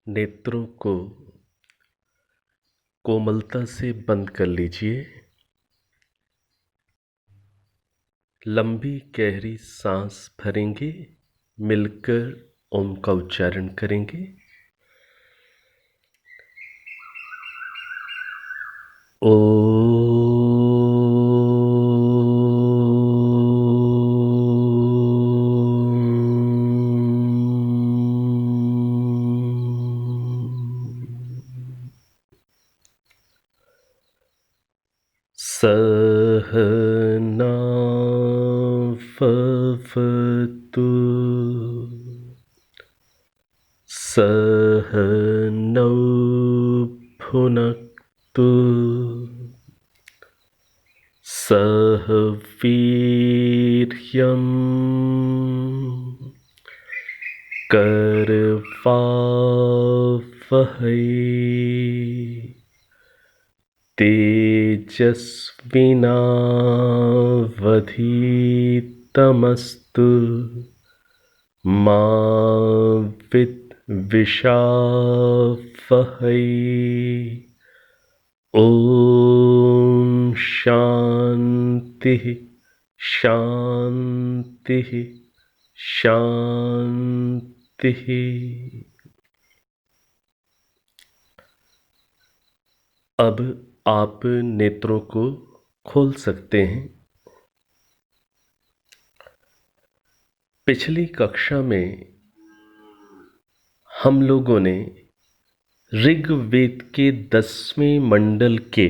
नेत्रों को कोमलता से बंद कर लीजिए। लंबी गहरी सांस भरेंगे, मिलकर ओम का उच्चारण करेंगे। ओ सहना भवतु सहनौ भुनक्तु सह वीर्यं करवावहै तेजस्विनावधीतमस्तु मा विद्विषावहै। ओम शांति शांति शांति। अब आप नेत्रों को खोल सकते हैं। पिछली कक्षा में हम लोगों ने ऋग्वेद के 10वें मंडल के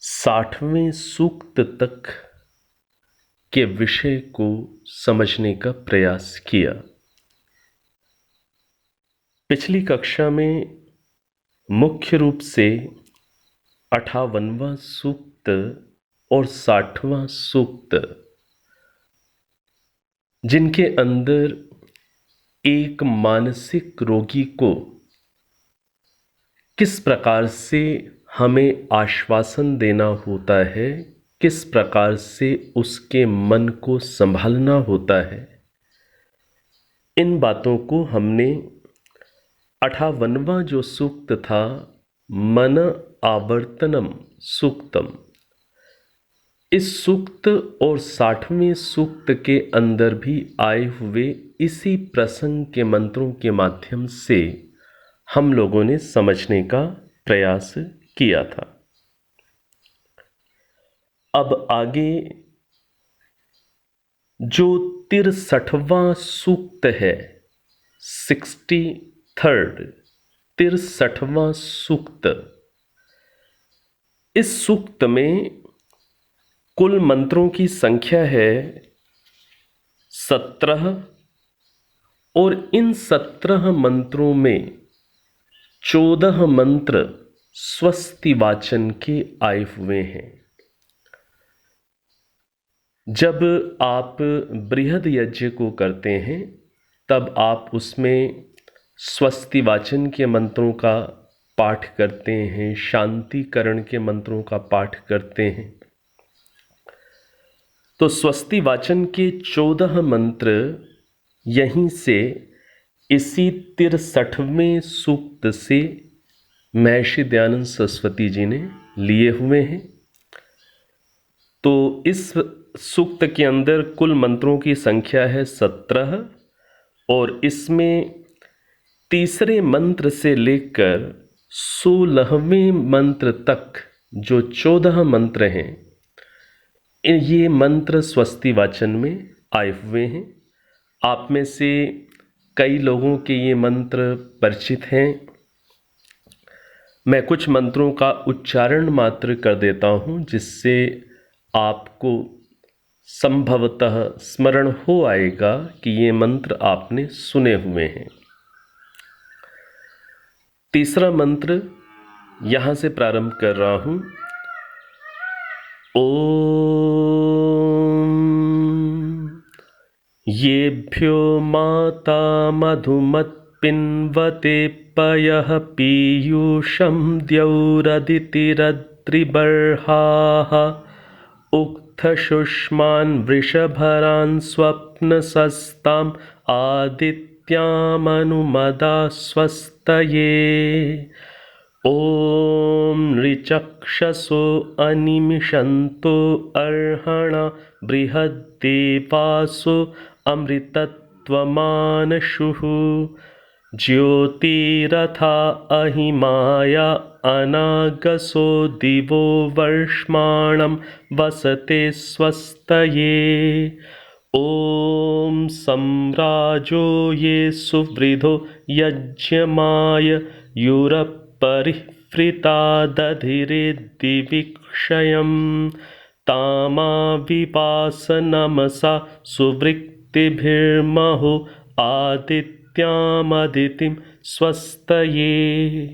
60वें सूक्त तक के विषय को समझने का प्रयास किया। पिछली कक्षा में मुख्य रूप से 58वां सूक्त और 60वां सूक्त, जिनके अंदर एक मानसिक रोगी को किस प्रकार से हमें आश्वासन देना होता है, किस प्रकार से उसके मन को संभालना होता है, इन बातों को हमने 58वां जो सूक्त था, मन आवर्तनम सूक्तम, इस सूक्त और 60वें सूक्त के अंदर भी आए हुए इसी प्रसंग के मंत्रों के माध्यम से हम लोगों ने समझने का प्रयास किया था। अब आगे जो 63वां सूक्त है, 63वां सूक्त, इस सूक्त में कुल मंत्रों की संख्या है 17 और इन 17 मंत्रों में 14 मंत्र स्वस्ति वाचन के आए हुए हैं। जब आप बृहद यज्ञ को करते हैं तब आप उसमें स्वस्ति वाचन के मंत्रों का पाठ करते हैं, शांतिकरण के मंत्रों का पाठ करते हैं। तो स्वस्ति वाचन के 14 मंत्र यहीं से इसी 63वें सूक्त से महर्षि दयानंद सरस्वती जी ने लिए हुए हैं। तो इस सूक्त के अंदर कुल मंत्रों की संख्या है 17 और इसमें तीसरे मंत्र से लेकर 16वें मंत्र तक जो 14 मंत्र हैं, ये मंत्र स्वस्ति वाचन में आए हुए हैं। आप में से कई लोगों के ये मंत्र परिचित हैं। मैं कुछ मंत्रों का उच्चारण मात्र कर देता हूँ जिससे आपको संभवतः स्मरण हो आएगा कि ये मंत्र आपने सुने हुए हैं। तीसरा मंत्र यहाँ से प्रारंभ कर रहा हूँ। ओम येभ्यो माता मधुमत्पिन्वते पयः पीयूषं द्यौरदितिरद्रिबर्हाः उक्थशुष्मान् वृषभरान् स्वप्नसस्ताम् आदित्य स्वस्तये। ॐ ऋचक्षसो अनिमिषन्तो अर्हणा बृहद्देवासो अमृतत्वमानशुः। ज्योतिरथा अहिमाया अनागसो दिवो वर्ष्माणं वसते स्वस्तये। ॐ सम्राजो ये सुवृधो यज्ञमाय युरपरिह्वृता दधिरे दिविक्षयं। तामा विपास नमसा सुवृक्तिभिर्महो आदित्यामदितिं स्वस्तये।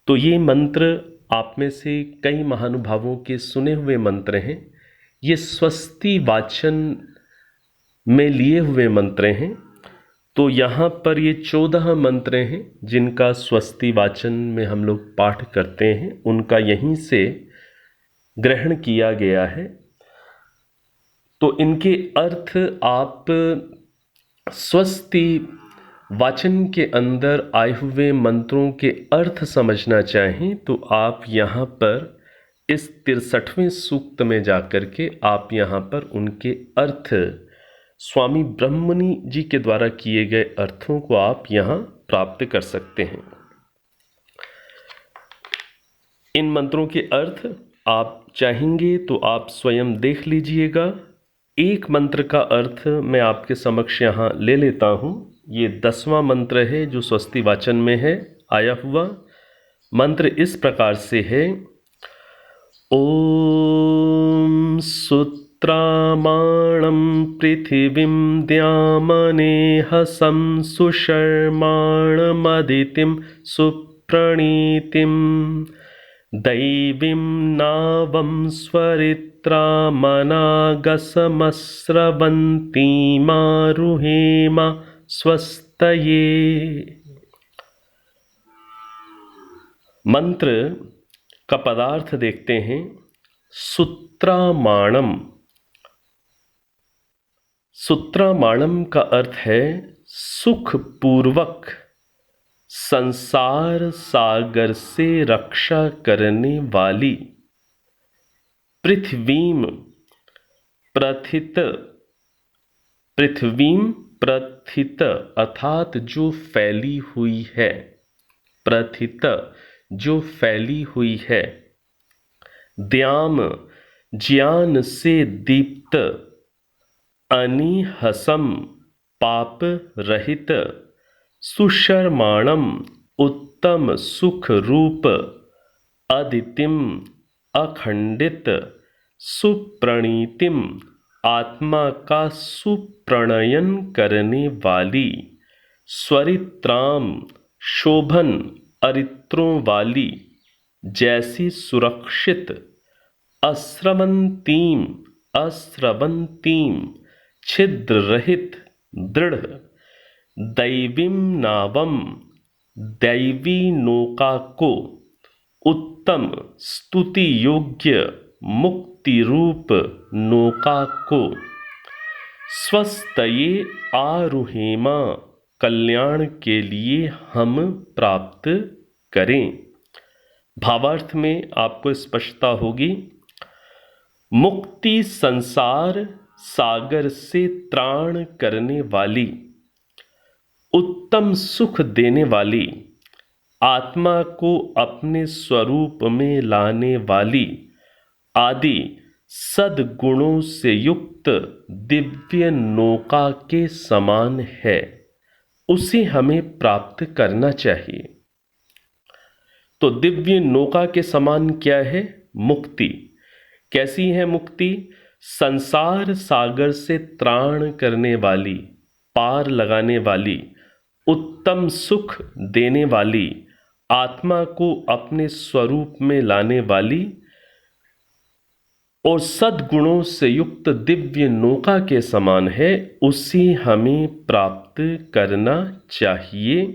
तो ये मंत्र आप में से कई महानुभावों के सुने हुए मंत्र हैं। ये स्वस्ति वाचन में लिए हुए मंत्र हैं। तो यहाँ पर ये 14 मंत्र हैं जिनका स्वस्ति वाचन में हम लोग पाठ करते हैं, उनका यहीं से ग्रहण किया गया है। तो इनके अर्थ आप स्वस्ति वाचन के अंदर आए हुए मंत्रों के अर्थ समझना चाहें तो आप यहाँ पर इस 63वें सूक्त में जाकर के आप यहाँ पर उनके अर्थ स्वामी ब्रह्ममुनि जी के द्वारा किए गए अर्थों को आप यहाँ प्राप्त कर सकते हैं। इन मंत्रों के अर्थ आप चाहेंगे तो आप स्वयं देख लीजिएगा। एक मंत्र का अर्थ मैं आपके समक्ष यहाँ ले लेता हूँ। ये 10वां मंत्र है जो स्वस्ति वाचन में है आया हुआ। मंत्र इस प्रकार से है। ओम सुत्रामाणं पृथिवीं द्यामनेहसं सुशर्माणमदितिं सुप्रणीतिं दैवीं नावं स्वरित्रामनागसमस्रवन्तीमारुहेम स्वस्तये। मंत्र का पदार्थ देखते हैं। सूत्रामाणम। सूत्रामाणम का अर्थ है सुखपूर्वक संसार सागर से रक्षा करने वाली। पृथ्वीम प्रथित, पृथ्वीम प्रथित अर्थात जो फैली हुई है, प्रथित जो फैली हुई है। द्याम ज्ञान से दीप्त, अनिहसम पाप रहित, सुशर्माणम उत्तम सुख रूप, अदितिम अखंडित, सुप्रणीतिम आत्मा का सुप्रणयन करने वाली, स्वरित्राम शोभन अरित्रों वाली जैसी सुरक्षित, अस्रवंतीम अस्रवंतीम छिद्र रहित दृढ़, दैवीम नावम दैवी नौका को, उत्तम स्तुति योग्य मुक्ति रूप नौका को, स्वस्तये आरुहेमा कल्याण के लिए हम प्राप्त करें। भावार्थ में आपको स्पष्टता होगी। मुक्ति संसार सागर से त्राण करने वाली, उत्तम सुख देने वाली, आत्मा को अपने स्वरूप में लाने वाली, आदि सद्गुणों से युक्त दिव्य नौका के समान है। उसे हमें प्राप्त करना चाहिए। तो दिव्य नौका के समान क्या है? मुक्ति। कैसी है मुक्ति? संसार सागर से त्राण करने वाली, पार लगाने वाली, उत्तम सुख देने वाली, आत्मा को अपने स्वरूप में लाने वाली और सद्गुणों से युक्त दिव्य नौका के समान है। उसे हमें प्राप्त करना चाहिए।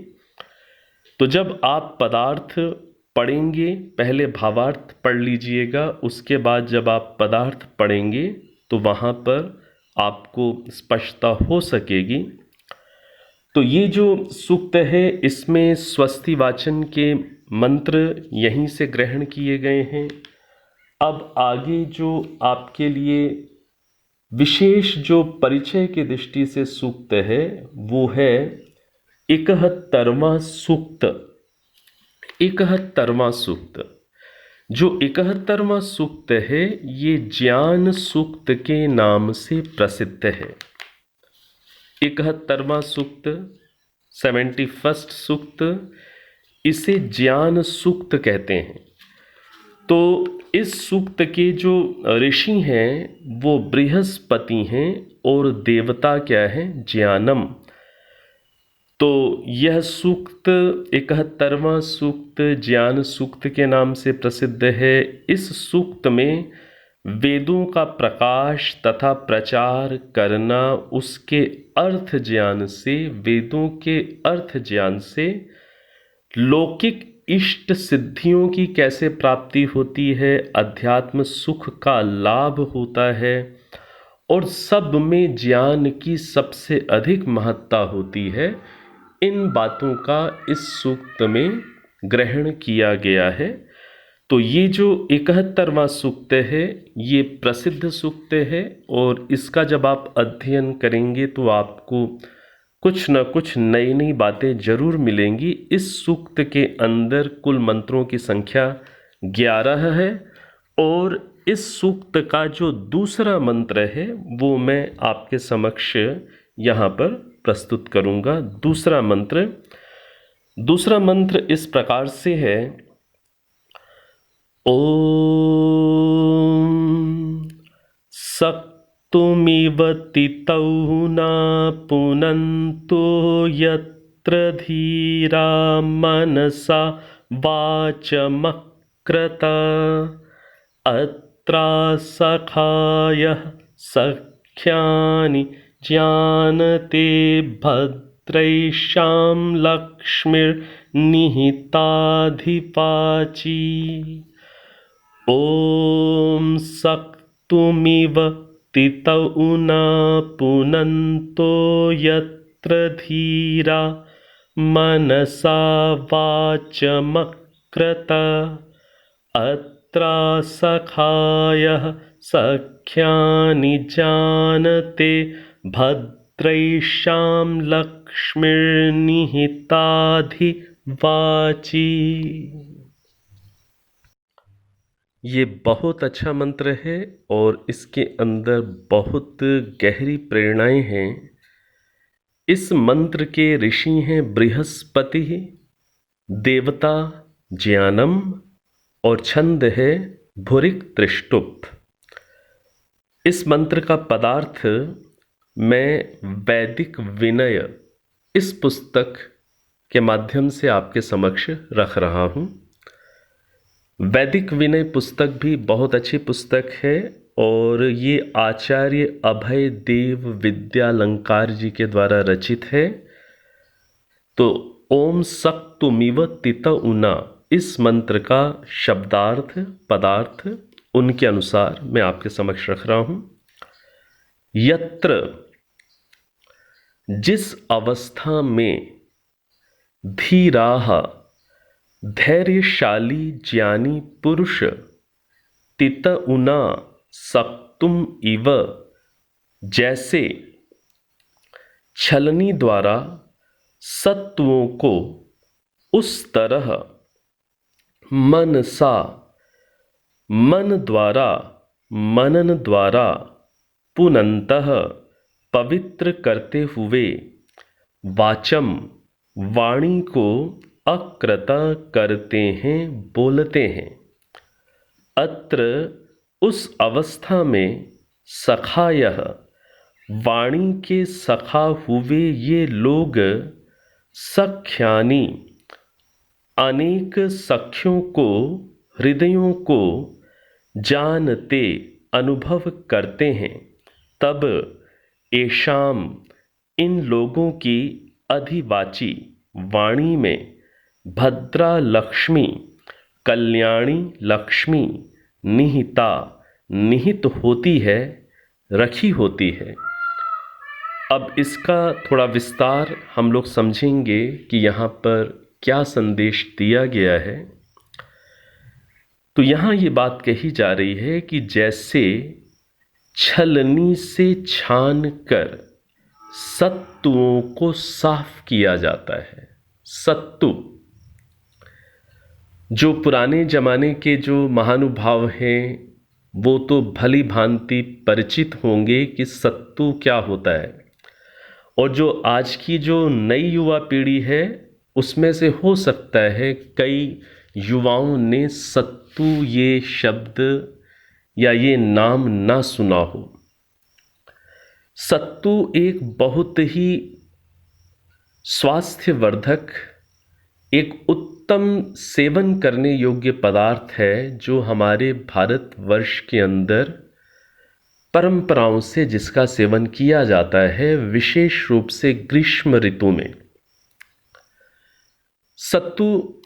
तो जब आप पदार्थ पढ़ेंगे, पहले भावार्थ पढ़ लीजिएगा, उसके बाद जब आप पदार्थ पढ़ेंगे तो वहाँ पर आपको स्पष्टता हो सकेगी। तो ये जो सूक्त है इसमें स्वस्ति वाचन के मंत्र यहीं से ग्रहण किए गए हैं। अब आगे जो आपके लिए विशेष जो परिचय की दृष्टि से सूक्त है वो है 71वां सूक्त। 71वां सूक्त, जो 71वां सूक्त है ये ज्ञान सूक्त के नाम से प्रसिद्ध है। 71वां सूक्त, 71st सूक्त, इसे ज्ञान सूक्त कहते हैं। तो इस सूक्त के जो ऋषि हैं वो बृहस्पति हैं और देवता क्या है, ज्ञानम। तो यह सूक्त 71वां सूक्त ज्ञान सूक्त के नाम से प्रसिद्ध है। इस सूक्त में वेदों का प्रकाश तथा प्रचार करना, उसके अर्थ ज्ञान से, वेदों के अर्थ ज्ञान से लौकिक इष्ट सिद्धियों की कैसे प्राप्ति होती है, अध्यात्म सुख का लाभ होता है और सब में ज्ञान की सबसे अधिक महत्ता होती है, इन बातों का इस सूक्त में ग्रहण किया गया है। तो ये जो 71वां सूक्त है ये प्रसिद्ध सूक्त है और इसका जब आप अध्ययन करेंगे तो आपको कुछ न कुछ नई नई बातें जरूर मिलेंगी। इस सूक्त के अंदर कुल मंत्रों की संख्या 11 है और इस सूक्त का जो दूसरा मंत्र है वो मैं आपके समक्ष यहाँ पर प्रस्तुत करूँगा। दूसरा मंत्र इस प्रकार से है, ओम सक्तुमिव तितौ न पुनन्तो यत्र धीरा मनसा वाचमकृत अत्रा सखायः सख्यानि जानते भद्रैषां लक्ष्मीर्निहिताधिपाची। ॐ सक्तुमिव तितौ न पुनन्तो यत्र धीरा मनसा वाचमकृत अत्रा सखायः सख्यानि जानते भद्रैषां लक्ष्मीर्निहिताधिवाची। ये बहुत अच्छा मंत्र है और इसके अंदर बहुत गहरी प्रेरणाएं हैं। इस मंत्र के ऋषि हैं बृहस्पति, देवता ज्ञानम और छंद है भुरिक त्रिष्टुप। इस मंत्र का पदार्थ मैं वैदिक विनय इस पुस्तक के माध्यम से आपके समक्ष रख रहा हूँ। वैदिक विनय पुस्तक भी बहुत अच्छी पुस्तक है और ये आचार्य अभय देव विद्यालंकार जी के द्वारा रचित है। तो ओम सक्तुमिव तितौ न, इस मंत्र का शब्दार्थ पदार्थ उनके अनुसार मैं आपके समक्ष रख रहा हूँ। यत्र, जिस अवस्था में, धीराह, धैर्यशाली ज्ञानी पुरुष, तितउना, सक्तुम इव, जैसे छलनी द्वारा सत्वों को उस तरह, मनसा, मन द्वारा, मनन द्वारा, पुनन्तः, पवित्र करते हुए, वाचम, वाणी को अकृत करते हैं, बोलते हैं। अत्र, उस अवस्था में, सखायः, वाणी के सखा हुए ये लोग, सख्यानी, अनेक सख्यों को, हृदयों को जानते, अनुभव करते हैं, तब एशाम, इन लोगों की अधिवाची, वाणी में, भद्रा लक्ष्मी, कल्याणी लक्ष्मी, निहिता, निहित होती है, रखी होती है। अब इसका थोड़ा विस्तार हम लोग समझेंगे कि यहाँ पर क्या संदेश दिया गया है। तो यहाँ ये बात कही जा रही है कि जैसे छलनी से छान कर सत्तुओं को साफ किया जाता है। सत्तू, जो पुराने जमाने के जो महानुभाव हैं वो तो भली भांति परिचित होंगे कि सत्तू क्या होता है, और जो आज की जो नई युवा पीढ़ी है उसमें से हो सकता है कई युवाओं ने सत्तू ये शब्द या ये नाम ना सुना हो। सत्तू एक बहुत ही स्वास्थ्यवर्धक, एक उत्तम सेवन करने योग्य पदार्थ है जो हमारे भारतवर्ष के अंदर परंपराओं से जिसका सेवन किया जाता है, विशेष रूप से ग्रीष्म ऋतु में। सत्तू,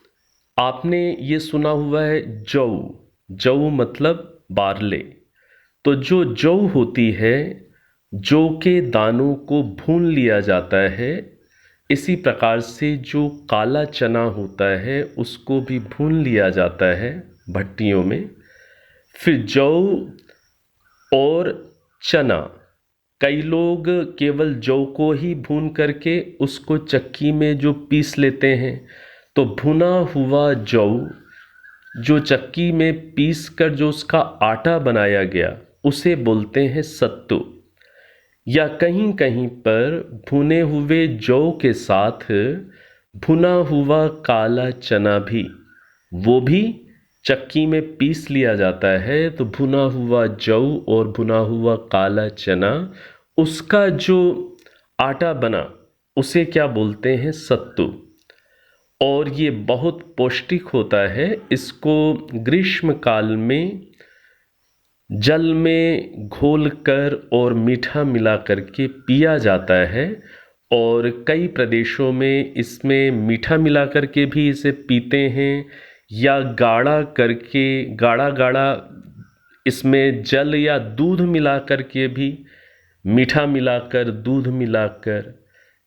आपने ये सुना हुआ है जौ, जौ मतलब बारले। तो जो जौ होती है, जौ के दानों को भून लिया जाता है। इसी प्रकार से जो काला चना होता है उसको भी भून लिया जाता है भट्टियों में। फिर जौ और चना, कई लोग केवल जौ को ही भून करके उसको चक्की में जो पीस लेते हैं। तो भुना हुआ जौ जो चक्की में पीस कर जो उसका आटा बनाया गया उसे बोलते हैं सत्तू। या कहीं कहीं पर भुने हुए जौ के साथ भुना हुआ काला चना भी, वो भी चक्की में पीस लिया जाता है। तो भुना हुआ जौ और भुना हुआ काला चना, उसका जो आटा बना उसे क्या बोलते हैं, सत्तू। और ये बहुत पौष्टिक होता है। इसको ग्रीष्म काल में जल में घोलकर और मीठा मिला करके पिया जाता है। और कई प्रदेशों में इसमें मीठा मिला करके भी इसे पीते हैं, या गाढ़ा करके गाढ़ा गाढ़ा इसमें जल या दूध मिला करके भी, मीठा मिलाकर, दूध मिलाकर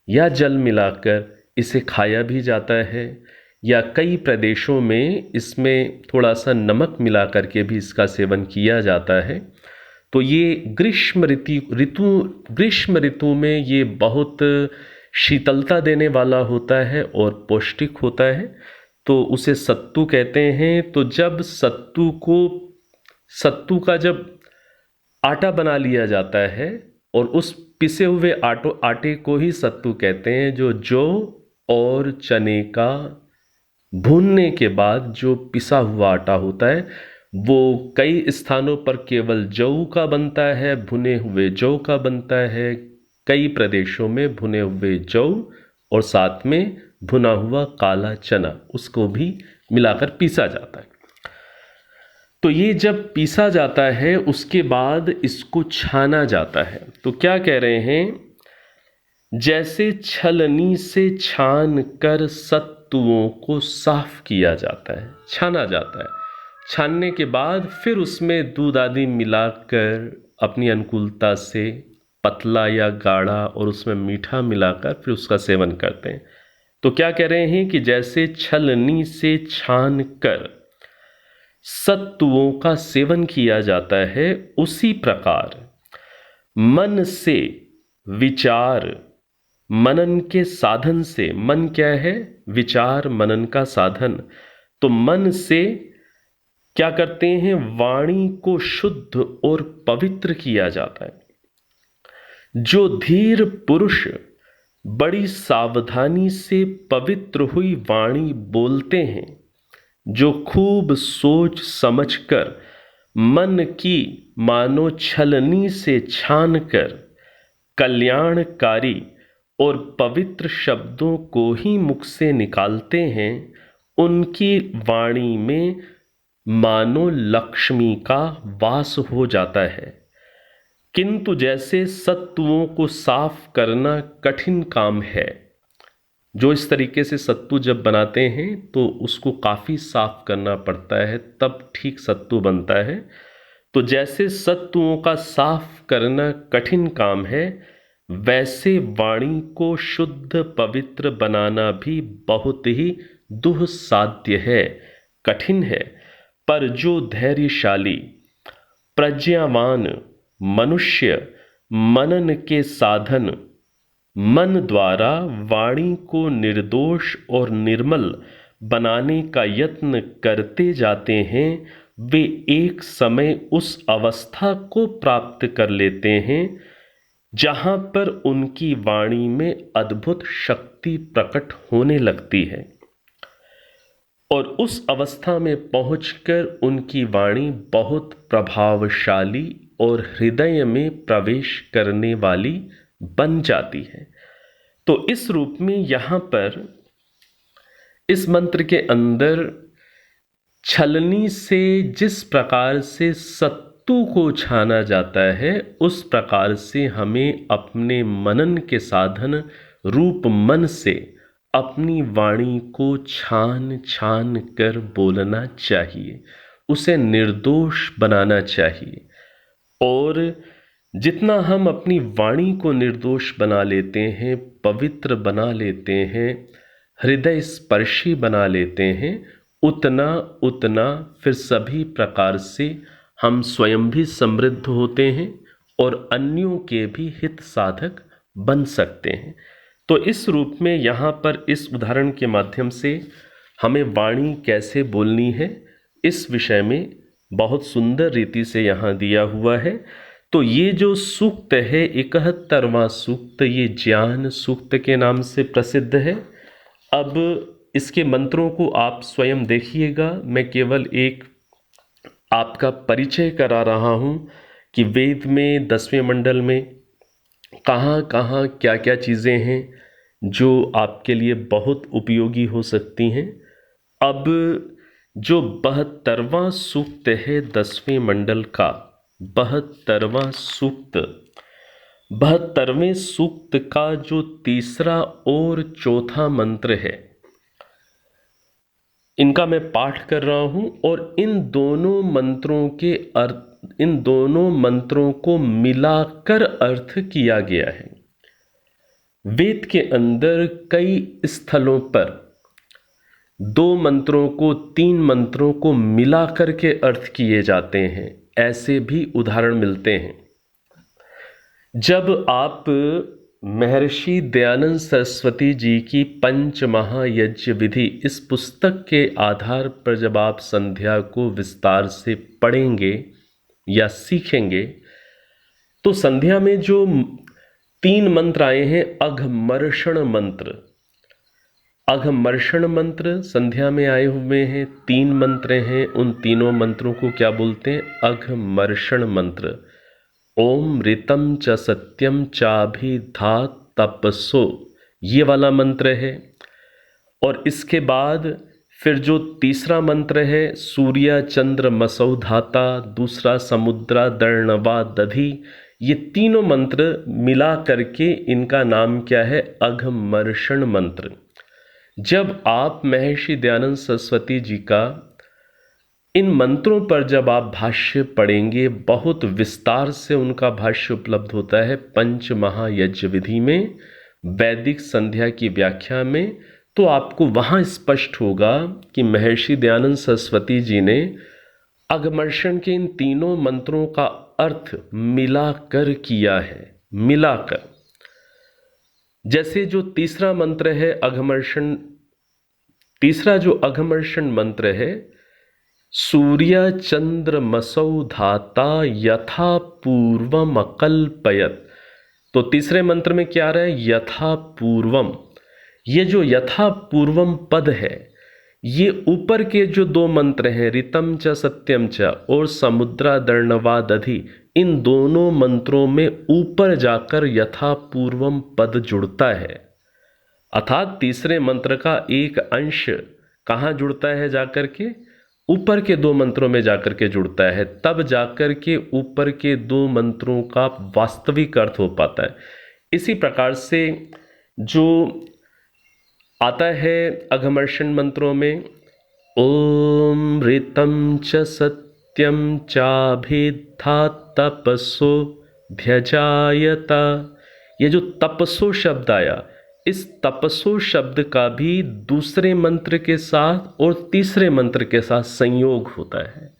या जल मिलाकर इसे खाया भी जाता है। या कई प्रदेशों में इसमें थोड़ा सा नमक मिला करके भी इसका सेवन किया जाता है। तो ये ग्रीष्म ऋतु में ये बहुत शीतलता देने वाला होता है और पौष्टिक होता है। तो उसे सत्तू कहते हैं। तो जब सत्तू का जब आटा बना लिया जाता है, और उस पिसे हुए आटे को ही सत्तू कहते हैं, जो जौ और चने का भूनने के बाद जो पिसा हुआ आटा होता है, वो कई स्थानों पर केवल जौ का बनता है, भुने हुए जौ का बनता है। कई प्रदेशों में भुने हुए जौ और साथ में भुना हुआ काला चना, उसको भी मिलाकर पीसा जाता है। तो ये जब पीसा जाता है उसके बाद इसको छाना जाता है। तो क्या कह रहे हैं, जैसे छलनी से छान कर सत्तुओं को साफ किया जाता है, छाना जाता है। छानने के बाद फिर उसमें दूध आदि मिलाकर अपनी अनुकूलता से पतला या गाढ़ा और उसमें मीठा मिलाकर फिर उसका सेवन करते हैं। तो क्या कह रहे हैं कि जैसे छलनी से छान कर सत्तुओं का सेवन किया जाता है, उसी प्रकार मन से विचार, मनन के साधन से, मन क्या है, विचार मनन का साधन। तो मन से क्या करते हैं, वाणी को शुद्ध और पवित्र किया जाता है। जो धीर पुरुष बड़ी सावधानी से पवित्र हुई वाणी बोलते हैं, जो खूब सोच समझकर मन की मानो छलनी से छानकर कल्याणकारी और पवित्र शब्दों को ही मुख से निकालते हैं, उनकी वाणी में मानो लक्ष्मी का वास हो जाता है। किंतु जैसे सत्तुओं को साफ करना कठिन काम है, जो इस तरीके से सत्तू जब बनाते हैं तो उसको काफ़ी साफ करना पड़ता है, तब ठीक सत्तू बनता है। तो जैसे सत्तुओं का साफ करना कठिन काम है, वैसे वाणी को शुद्ध पवित्र बनाना भी बहुत ही दुस्साध्य है, कठिन है। पर जो धैर्यशाली प्रज्ञावान मनुष्य मनन के साधन मन द्वारा वाणी को निर्दोष और निर्मल बनाने का यत्न करते जाते हैं, वे एक समय उस अवस्था को प्राप्त कर लेते हैं जहां पर उनकी वाणी में अद्भुत शक्ति प्रकट होने लगती है, और उस अवस्था में पहुंचकर उनकी वाणी बहुत प्रभावशाली और हृदय में प्रवेश करने वाली बन जाती है। तो इस रूप में यहाँ पर इस मंत्र के अंदर छलनी से जिस प्रकार से सत्तू को छाना जाता है, उस प्रकार से हमें अपने मनन के साधन रूप मन से अपनी वाणी को छान छान कर बोलना चाहिए, उसे निर्दोष बनाना चाहिए। और जितना हम अपनी वाणी को निर्दोष बना लेते हैं, पवित्र बना लेते हैं, हृदय स्पर्शी बना लेते हैं, उतना उतना फिर सभी प्रकार से हम स्वयं भी समृद्ध होते हैं और अन्यों के भी हित साधक बन सकते हैं। तो इस रूप में यहाँ पर इस उदाहरण के माध्यम से हमें वाणी कैसे बोलनी है, इस विषय में बहुत सुंदर रीति से यहाँ दिया हुआ है। तो ये जो सूक्त है 71वां सूक्त, ये ज्ञान सूक्त के नाम से प्रसिद्ध है। अब इसके मंत्रों को आप स्वयं देखिएगा, मैं केवल एक आपका परिचय करा रहा हूँ कि वेद में 10वें मंडल में कहाँ कहाँ क्या क्या चीज़ें हैं जो आपके लिए बहुत उपयोगी हो सकती हैं। अब जो 72वां सूक्त है 10वें मंडल का, 72वां सूक्त, 72वें सूक्त का जो तीसरा और चौथा मंत्र है, इनका मैं पाठ कर रहा हूं और इन दोनों मंत्रों के अर्थ, इन दोनों मंत्रों को मिलाकर अर्थ किया गया है। वेद के अंदर कई स्थलों पर 2 मंत्रों को 3 मंत्रों को मिलाकर के अर्थ किए जाते हैं, ऐसे भी उदाहरण मिलते हैं। जब आप महर्षि दयानंद सरस्वती जी की पंच महायज्ञ विधि इस पुस्तक के आधार पर जब आप संध्या को विस्तार से पढ़ेंगे या सीखेंगे, तो संध्या में जो 3 मंत्र आए हैं, अघमर्षण मंत्र, अघमर्षण मंत्र संध्या में आए हुए हैं, 3 मंत्र हैं, उन तीनों मंत्रों को क्या बोलते हैं? अघमर्षण मंत्र। ओम ऋतम च सत्यम चाभिधा तपसो, ये वाला मंत्र है। और इसके बाद फिर जो तीसरा मंत्र है, सूर्य चंद्र मसौ धाता, दूसरा समुद्रा दर्णवा दधि, ये तीनों मंत्र मिला करके इनका नाम क्या है? अघमर्षण मंत्र। जब आप महर्षि दयानंद सरस्वती जी का इन मंत्रों पर जब आप भाष्य पढ़ेंगे, बहुत विस्तार से उनका भाष्य उपलब्ध होता है पंच महायज्ञ विधि में, वैदिक संध्या की व्याख्या में, तो आपको वहाँ स्पष्ट होगा कि महर्षि दयानंद सरस्वती जी ने अघमर्षण के इन तीनों मंत्रों का अर्थ मिलाकर किया है, मिलाकर। जैसे जो तीसरा मंत्र है अघमर्षण, तीसरा जो अघमर्षण मंत्र है, सूर्य चंद्र मसौ धाता यथा पूर्वम अकल्पयत, तो तीसरे मंत्र में क्या आ रहा है? यथा पूर्वम। ये जो यथा पूर्वम पद है, ये ऊपर के जो 2 मंत्र हैं, ऋतम च सत्यम च और समुद्रा दर्णवा दधि, इन दोनों मंत्रों में ऊपर जाकर यथा पूर्वम पद जुड़ता है। अर्थात तीसरे मंत्र का एक अंश कहाँ जुड़ता है? जाकर के ऊपर के 2 मंत्रों में जाकर के जुड़ता है, तब जाकर के ऊपर के 2 मंत्रों का वास्तविक अर्थ हो पाता है। इसी प्रकार से जो आता है अघमर्षण मंत्रों में, ओम ऋतम च सत्यम चाभिधा तपसो ध्यजायता, ये जो तपसो शब्द आया, इस तपसो शब्द का भी दूसरे मंत्र के साथ और तीसरे मंत्र के साथ संयोग होता है।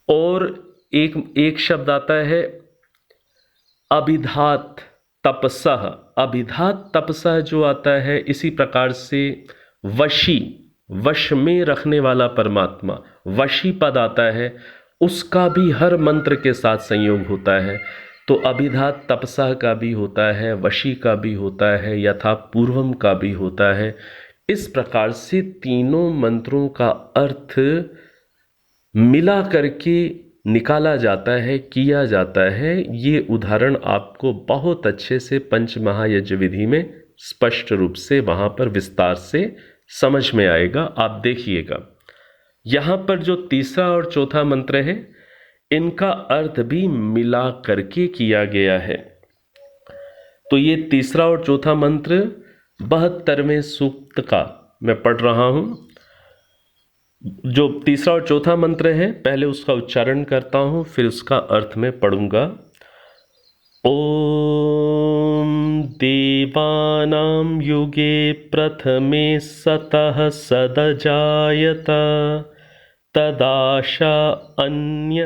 और एक शब्द आता है अभिधात तपसः। अभिधात तपसः जो आता है, इसी प्रकार से वशी, वश में रखने वाला परमात्मा, वशी पद आता है, उसका भी हर मंत्र के साथ संयोग होता है। तो अभिधात तपसः का भी होता है, वशी का भी होता है, यथा पूर्वम का भी होता है। इस प्रकार से तीनों मंत्रों का अर्थ मिला करके निकाला जाता है, किया जाता है। ये उदाहरण आपको बहुत अच्छे से पंच महायज्ञ विधि में स्पष्ट रूप से वहाँ पर विस्तार से समझ में आएगा। आप देखिएगा, यहाँ पर जो तीसरा और चौथा मंत्र है, इनका अर्थ भी मिला करके किया गया है। तो ये तीसरा और चौथा मंत्र 72वें सूक्त का मैं पढ़ रहा हूँ। जो तीसरा और चौथा मंत्र है, पहले उसका उच्चारण करता हूँ, फिर उसका अर्थ मैं पढ़ूंगा। ओम देवानां युगे प्रथमे सतः सदजायत तदाशा अन्य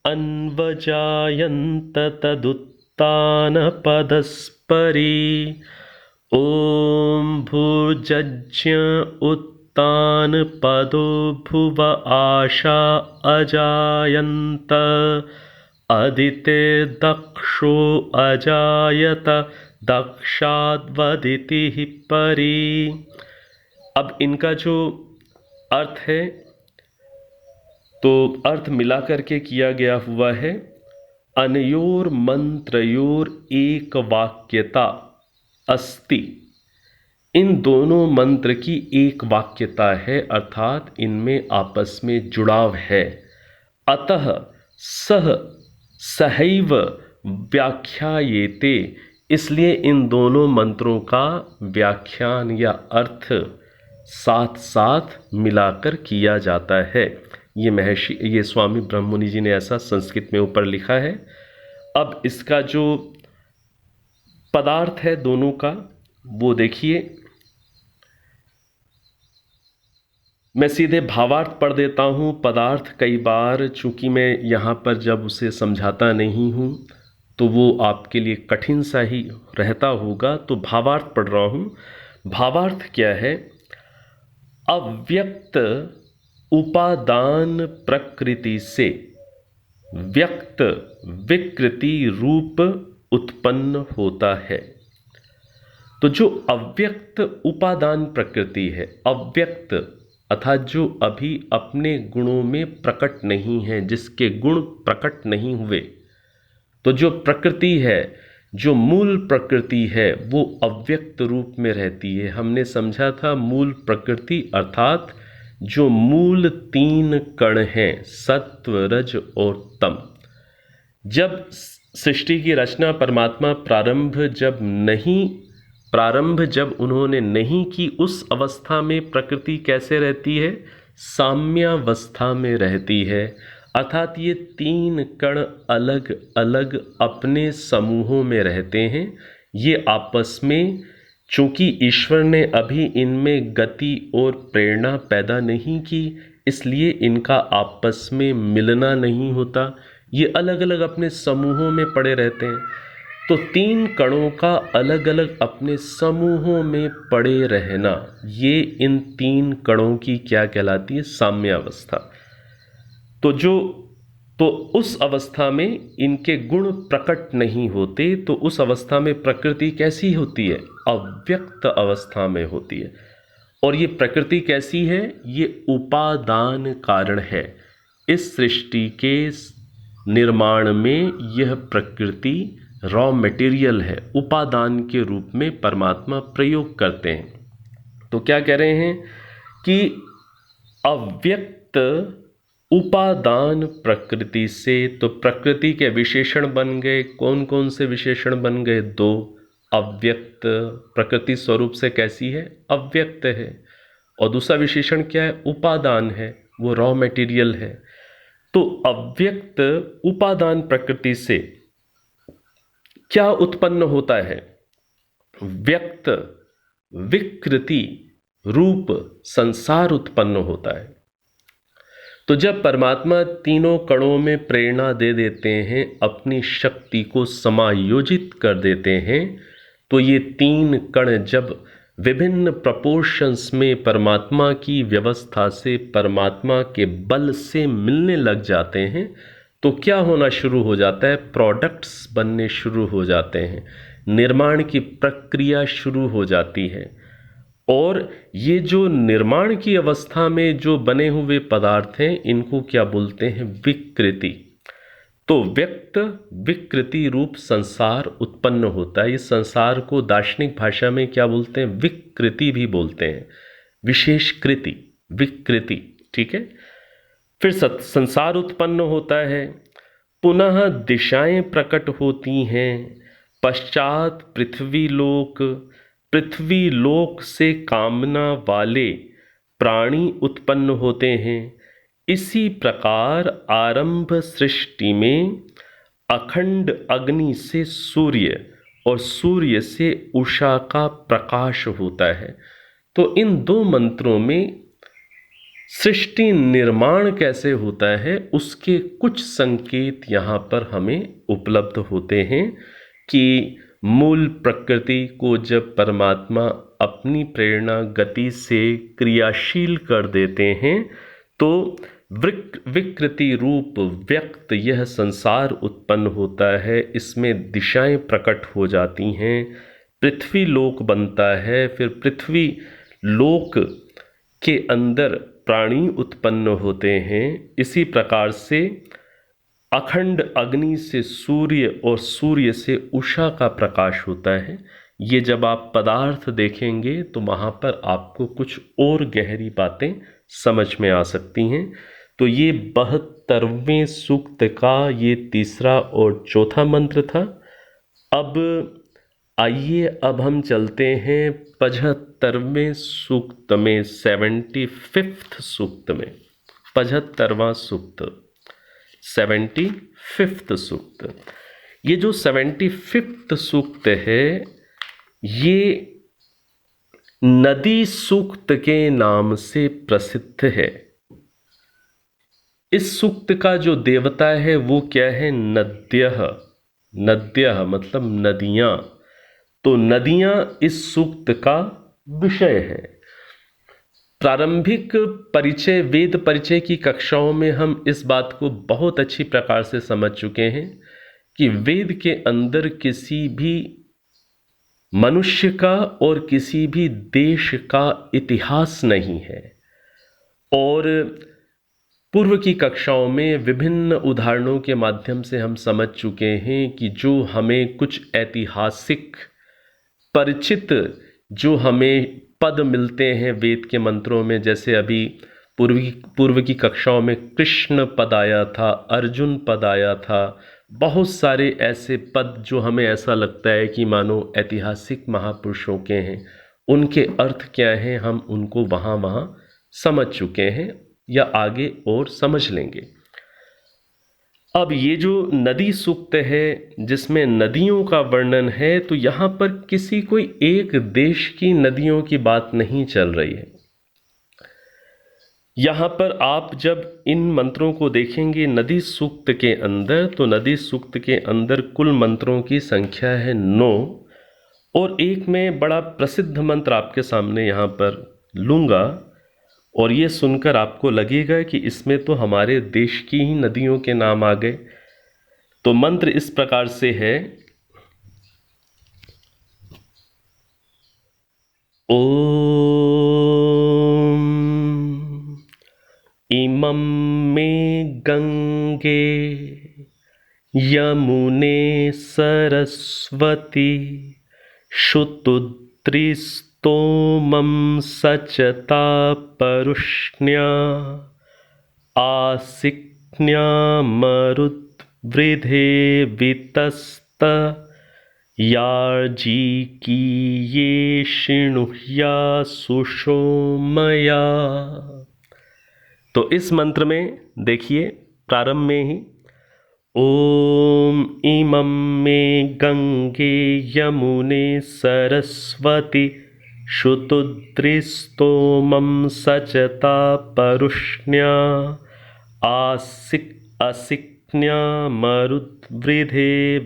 अन्वजायन्त तदुत्तान पदस्परी। ओम भुजज्ञ उत्तान पदो भुव आशा अजायन्त अदिते दक्षो अजायत दक्षाद्वदिति परी। अब इनका जो अर्थ है, तो अर्थ मिलाकर के किया गया हुआ है। अनयोर मंत्रयोर एक वाक्यता अस्ति। इन दोनों मंत्र की एक वाक्यता है, अर्थात इनमें आपस में जुड़ाव है। अतः सह सहैव व्याख्यायेते, इसलिए इन दोनों मंत्रों का व्याख्यान या अर्थ साथ साथ मिलाकर किया जाता है। ये स्वामी ब्रह्ममुनि जी ने ऐसा संस्कृत में ऊपर लिखा है। अब इसका जो पदार्थ है दोनों का, वो देखिए। मैं सीधे भावार्थ पढ़ देता हूँ। पदार्थ कई बार चूंकि मैं यहाँ पर जब उसे समझाता नहीं हूँ तो वो आपके लिए कठिन सा ही रहता होगा, तो भावार्थ पढ़ रहा हूँ। भावार्थ क्या है? अव्यक्त उपादान प्रकृति से व्यक्त विकृति रूप उत्पन्न होता है। तो जो अव्यक्त उपादान प्रकृति है, अव्यक्त अर्थात जो अभी अपने गुणों में प्रकट नहीं है, जिसके गुण प्रकट नहीं हुए, तो जो प्रकृति है, जो मूल प्रकृति है, वो अव्यक्त रूप में रहती है। हमने समझा था मूल प्रकृति अर्थात जो मूल तीन कण हैं, सत्व रज और तम। जब सृष्टि की रचना परमात्मा प्रारंभ जब उन्होंने नहीं की, उस अवस्था में प्रकृति कैसे रहती है? साम्यावस्था में रहती है। अर्थात ये तीन कण अलग अलग अपने समूहों में रहते हैं। ये आपस में, चूंकि ईश्वर ने अभी इनमें गति और प्रेरणा पैदा नहीं की, इसलिए इनका आपस में मिलना नहीं होता। ये अलग अलग अपने समूहों में पड़े रहते हैं। तो तीन कणों का अलग अलग अपने समूहों में पड़े रहना, ये इन तीन कणों की क्या कहलाती है? साम्यावस्था। तो उस अवस्था में इनके गुण प्रकट नहीं होते, तो उस अवस्था में प्रकृति कैसी होती है? अव्यक्त अवस्था में होती है। और ये प्रकृति कैसी है? ये उपादान कारण है। इस सृष्टि के निर्माण में यह प्रकृति रॉ मटेरियल है, उपादान के रूप में परमात्मा प्रयोग करते हैं। तो क्या कह रहे हैं कि अव्यक्त उपादान प्रकृति से, तो प्रकृति के विशेषण बन गए। कौन कौन से विशेषण बन गए? दो। अव्यक्त प्रकृति स्वरूप से कैसी है? अव्यक्त है। और दूसरा विशेषण क्या है? उपादान है, वो रॉ मटेरियल है। तो अव्यक्त उपादान प्रकृति से क्या उत्पन्न होता है? व्यक्त विकृति रूप संसार उत्पन्न होता है। तो जब परमात्मा तीनों कणों में प्रेरणा दे देते हैं, अपनी शक्ति को समायोजित कर देते हैं, तो ये तीन कण जब विभिन्न प्रपोर्शंस में परमात्मा की व्यवस्था से, परमात्मा के बल से मिलने लग जाते हैं, तो क्या होना शुरू हो जाता है? प्रोडक्ट्स बनने शुरू हो जाते हैं, निर्माण की प्रक्रिया शुरू हो जाती है। और ये जो निर्माण की अवस्था में जो बने हुए पदार्थ हैं, इनको क्या बोलते हैं? विकृति। तो व्यक्त विकृति रूप संसार उत्पन्न होता है। इस संसार को दार्शनिक भाषा में क्या बोलते हैं? विकृति भी बोलते हैं, विशेष कृति, विकृति। ठीक है। फिर संसार उत्पन्न होता है, पुनः दिशाएं प्रकट होती हैं, पश्चात पृथ्वी लोक से कामना वाले प्राणी उत्पन्न होते हैं। इसी प्रकार आरंभ सृष्टि में अखंड अग्नि से सूर्य और सूर्य से उषा का प्रकाश होता है। तो इन दो मंत्रों में सृष्टि निर्माण कैसे होता है, उसके कुछ संकेत यहाँ पर हमें उपलब्ध होते हैं कि मूल प्रकृति को जब परमात्मा अपनी प्रेरणा गति से क्रियाशील कर देते हैं, तो विकृति रूप व्यक्त यह संसार उत्पन्न होता है। इसमें दिशाएं प्रकट हो जाती हैं, पृथ्वी लोक बनता है। फिर पृथ्वी लोक के अंदर प्राणी उत्पन्न होते हैं। इसी प्रकार से अखंड अग्नि से सूर्य और सूर्य से उषा का प्रकाश होता है। ये जब आप पदार्थ देखेंगे तो वहाँ पर आपको कुछ और गहरी बातें समझ में आ सकती हैं। तो ये 72वें सूक्त का ये तीसरा और चौथा मंत्र था। अब आइए अब हम चलते हैं 75वें सूक्त में, 75th सूक्त में, 75वां सूक्त, 75th सूक्त। ये जो 75th सूक्त है, ये नदी सूक्त के नाम से प्रसिद्ध है। इस सूक्त का जो देवता है वो क्या है? नद्यः। नद्यः मतलब नदियां। तो नदियां इस सूक्त का विषय है। प्रारंभिक परिचय, वेद परिचय की कक्षाओं में हम इस बात को बहुत अच्छी प्रकार से समझ चुके हैं कि वेद के अंदर किसी भी मनुष्य का और किसी भी देश का इतिहास नहीं है। और पूर्व की कक्षाओं में विभिन्न उदाहरणों के माध्यम से हम समझ चुके हैं कि जो हमें कुछ ऐतिहासिक परिचित जो हमें पद मिलते हैं वेद के मंत्रों में, जैसे अभी पूर्व की कक्षाओं में कृष्ण पद आया था, अर्जुन पद आया था, बहुत सारे ऐसे पद जो हमें ऐसा लगता है कि मानो ऐतिहासिक महापुरुषों के हैं। उनके अर्थ क्या हैं हम उनको वहाँ समझ चुके हैं या आगे और समझ लेंगे। अब ये जो नदी सूक्त है जिसमें नदियों का वर्णन है, तो यहाँ पर किसी कोई एक देश की नदियों की बात नहीं चल रही है। यहाँ पर आप जब इन मंत्रों को देखेंगे नदी सूक्त के अंदर, तो नदी सूक्त के अंदर कुल मंत्रों की संख्या है 9। और एक मैं बड़ा प्रसिद्ध मंत्र आपके सामने यहाँ पर लूँगा, और ये सुनकर आपको लगेगा कि इसमें तो हमारे देश की ही नदियों के नाम आ गए। तो मंत्र इस प्रकार से है, ओम इमं मे गंगे यमुने सरस्वती शुतुद्रिस्तोमं सचता परुष्ण्या आसिक्न्या मरुद्वृधे वितस्त यार्जीकी ये शिणुह्या सुषोमया। तो इस मंत्र में देखिए प्रारंभ में ही ॐ इमं मे गङ्गे यमुने सरस्वति शुतुद्रिस्तोमं सचता परुष्ण्या असिक्न्या मरुद्वृधे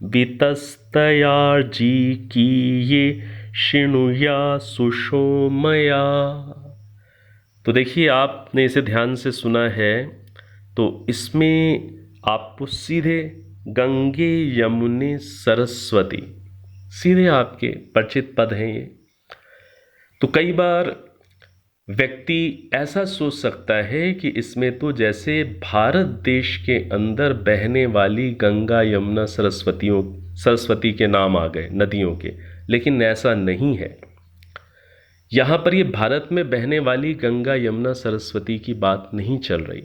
वितस्तयार्जिकीये शृणुया सुषोमया। तो देखिए, आपने इसे ध्यान से सुना है, तो इसमें आपको सीधे गंगे यमुने सरस्वती सीधे आपके परिचित पद हैं ये। तो कई बार व्यक्ति ऐसा सोच सकता है कि इसमें तो जैसे भारत देश के अंदर बहने वाली गंगा यमुना सरस्वती के नाम आ गए नदियों के, लेकिन ऐसा नहीं है। यहाँ पर ये भारत में बहने वाली गंगा यमुना सरस्वती की बात नहीं चल रही।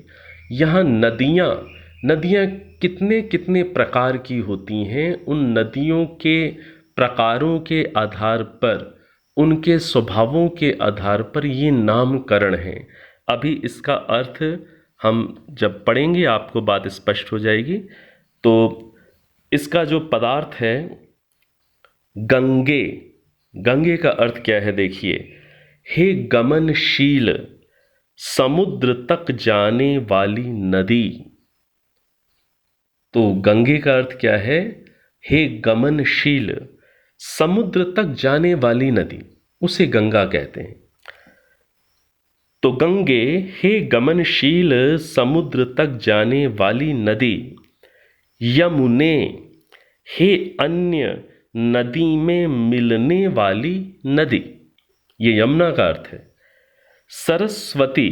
यहाँ नदियाँ कितने कितने प्रकार की होती हैं। उन नदियों के प्रकारों के आधार पर, उनके स्वभावों के आधार पर ये नामकरण हैं। अभी इसका अर्थ हम जब पढ़ेंगे आपको बात स्पष्ट हो जाएगी। तो इसका जो पदार्थ है गंगे का अर्थ क्या है देखिए, हे गमनशील समुद्र तक जाने वाली नदी। तो गंगे का अर्थ क्या है, हे गमनशील समुद्र तक जाने वाली नदी, उसे गंगा कहते हैं। तो गंगे हे गमनशील समुद्र तक जाने वाली नदी, यमुने हे अन्य नदी में मिलने वाली नदी, ये यमुना का अर्थ है। सरस्वती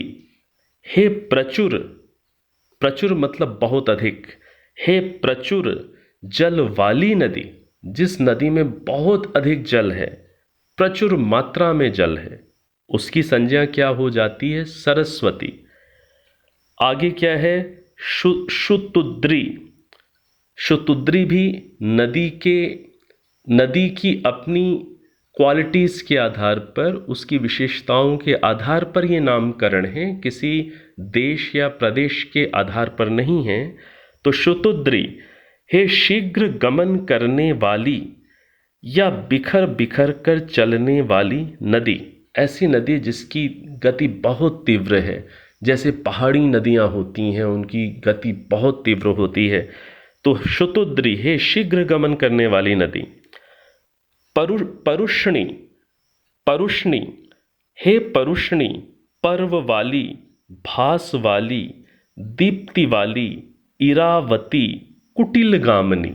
हे प्रचुर, प्रचुर मतलब बहुत अधिक, हे प्रचुर जल वाली नदी, जिस नदी में बहुत अधिक जल है, प्रचुर मात्रा में जल है, उसकी संज्ञा क्या हो जाती है, सरस्वती। आगे क्या है, शुतुद्री। शुतुद्री भी नदी की अपनी क्वालिटीज़ के आधार पर, उसकी विशेषताओं के आधार पर ये नामकरण है, किसी देश या प्रदेश के आधार पर नहीं है। तो शुतुद्री हे शीघ्र गमन करने वाली या बिखर बिखर कर चलने वाली नदी, ऐसी नदी जिसकी गति बहुत तीव्र है, जैसे पहाड़ी नदियाँ होती हैं उनकी गति बहुत तीव्र होती है। तो शुतुद्री हे शीघ्र गमन करने वाली नदी। परुष्णी हे परुष्णी पर्व वाली, भास वाली, दीप्ति वाली, इरावती, कुटिलगामिनी,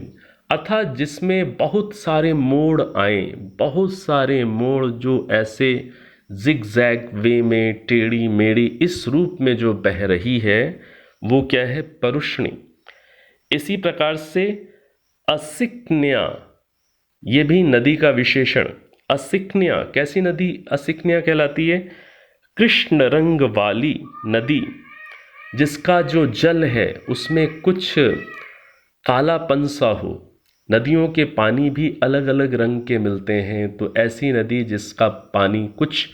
अर्थात जिसमें बहुत सारे मोड़ आए, बहुत सारे मोड़ जो ऐसे जिगजैग वे में, टेढ़ी मेढ़ी इस रूप में जो बह रही है, वो क्या है, परुष्णी। इसी प्रकार से असिक्न्या, ये भी नदी का विशेषण। असिक्न्या, कैसी नदी असिक्न्या कहलाती है, कृष्ण रंग वाली नदी, जिसका जो जल है उसमें कुछ कालापन सा हो। नदियों के पानी भी अलग अलग रंग के मिलते हैं, तो ऐसी नदी जिसका पानी कुछ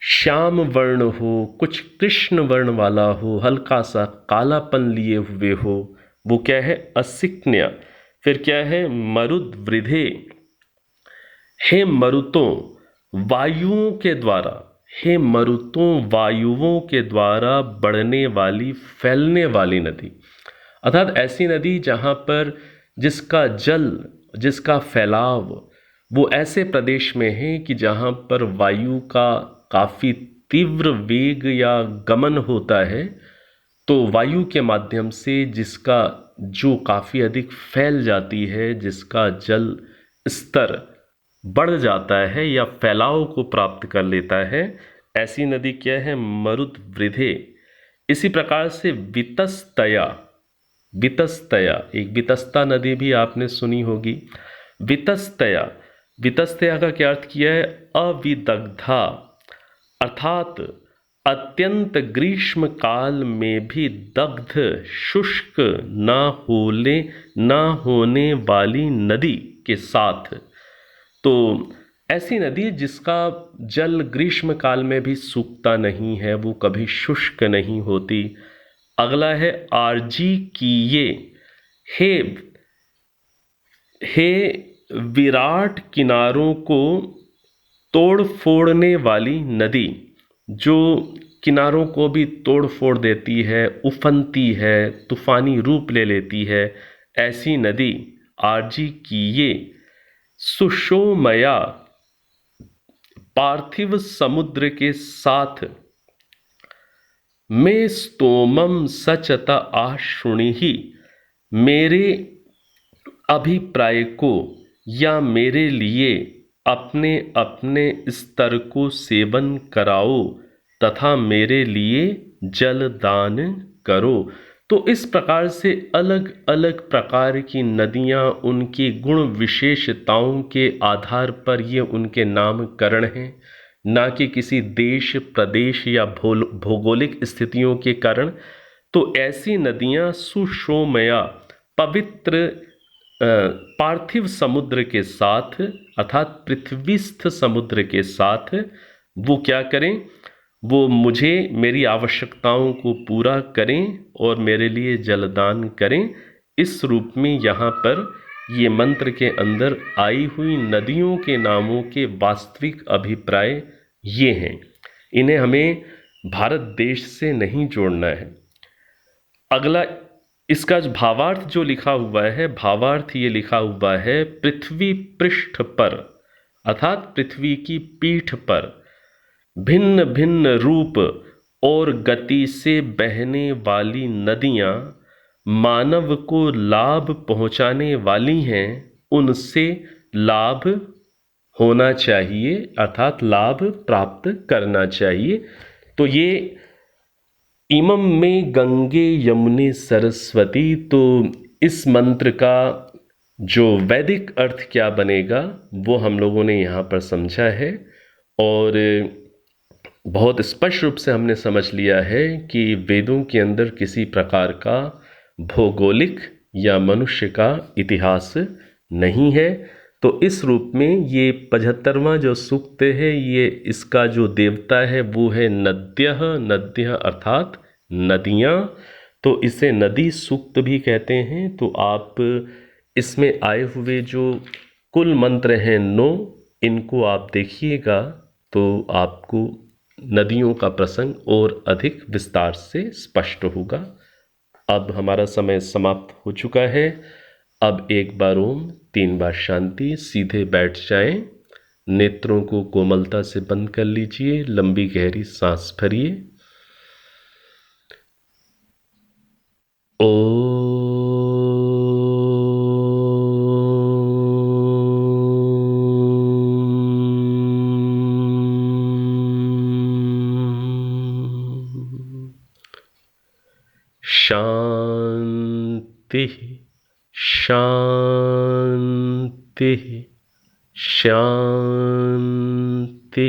श्याम वर्ण हो, कुछ कृष्ण वर्ण वाला हो, हल्का सा कालापन लिए हुए हो, वो क्या है, असिक्न्या। फिर क्या है, मरुद्वृधे हे मरुतों वायुओं के द्वारा, हे मरुतों वायुओं के द्वारा बढ़ने वाली, फैलने वाली नदी। अर्थात ऐसी नदी जहाँ पर जिसका जल, जिसका फैलाव वो ऐसे प्रदेश में है कि जहाँ पर वायु का काफ़ी तीव्र वेग या गमन होता है, तो वायु के माध्यम से जिसका जो काफ़ी अधिक फैल जाती है, जिसका जल स्तर बढ़ जाता है या फैलाव को प्राप्त कर लेता है, ऐसी नदी क्या है, मरुद्वृधे। इसी प्रकार से वितस्तया, वितस्तया एक वितस्ता नदी भी आपने सुनी होगी। वितस्तया, वितस्तया का क्या अर्थ किया है, अविदग्धा, अर्थात अत्यंत ग्रीष्म काल में भी दग्ध, शुष्क ना होने वाली नदी के साथ। तो ऐसी नदी जिसका जल ग्रीष्म काल में भी सूखता नहीं है, वो कभी शुष्क नहीं होती, अगला है आरजी किए, हे हे विराट किनारों को तोड़ फोड़ने वाली नदी, जो किनारों को भी तोड़ फोड़ देती है, उफनती है, तूफानी रूप ले लेती है, ऐसी नदी आरजी किए सुषोमया पार्थिव समुद्र के साथ में स्तोमम सचत आशुणि, मेरे अभिप्राय को या मेरे लिए अपने अपने स्तर को सेवन कराओ तथा मेरे लिए जलदान करो। तो इस प्रकार से अलग अलग प्रकार की नदियाँ उनकी गुण विशेषताओं के आधार पर ये उनके नामकरण हैं, ना कि किसी देश प्रदेश या भौगोलिक स्थितियों के कारण। तो ऐसी नदियाँ सुषोमया पवित्र पार्थिव समुद्र के साथ अर्थात पृथ्वीस्थ समुद्र के साथ वो क्या करें, वो मुझे मेरी आवश्यकताओं को पूरा करें और मेरे लिए जलदान करें। इस रूप में यहाँ पर ये मंत्र के अंदर आई हुई नदियों के नामों के वास्तविक अभिप्राय ये हैं। इन्हें हमें भारत देश से नहीं जोड़ना है। अगला इसका भावार्थ जो लिखा हुआ है, भावार्थ ये लिखा हुआ है पृथ्वी पृष्ठ पर अर्थात पृथ्वी की पीठ पर भिन्न भिन्न रूप और गति से बहने वाली नदियाँ मानव को लाभ पहुँचाने वाली हैं, उनसे लाभ होना चाहिए अर्थात लाभ प्राप्त करना चाहिए। तो ये इमं में गंगे यमुने सरस्वती, तो इस मंत्र का जो वैदिक अर्थ क्या बनेगा वो हम लोगों ने यहाँ पर समझा है और बहुत स्पष्ट रूप से हमने समझ लिया है कि वेदों के अंदर किसी प्रकार का भौगोलिक या मनुष्य का इतिहास नहीं है। तो इस रूप में ये 75वां जो सूक्त है, ये इसका जो देवता है वो है नद्यः, नद्यः अर्थात नदियाँ। तो इसे नदी सूक्त भी कहते हैं। तो आप इसमें आए हुए जो कुल मंत्र हैं 9, इनको आप देखिएगा तो आपको नदियों का प्रसंग और अधिक विस्तार से स्पष्ट होगा। अब हमारा समय समाप्त हो चुका है। अब एक बार ओम, 3 बार शांति, सीधे बैठ जाएं, नेत्रों को कोमलता से बंद कर लीजिए, लंबी गहरी सांस भरिए। शांति शांति शांति।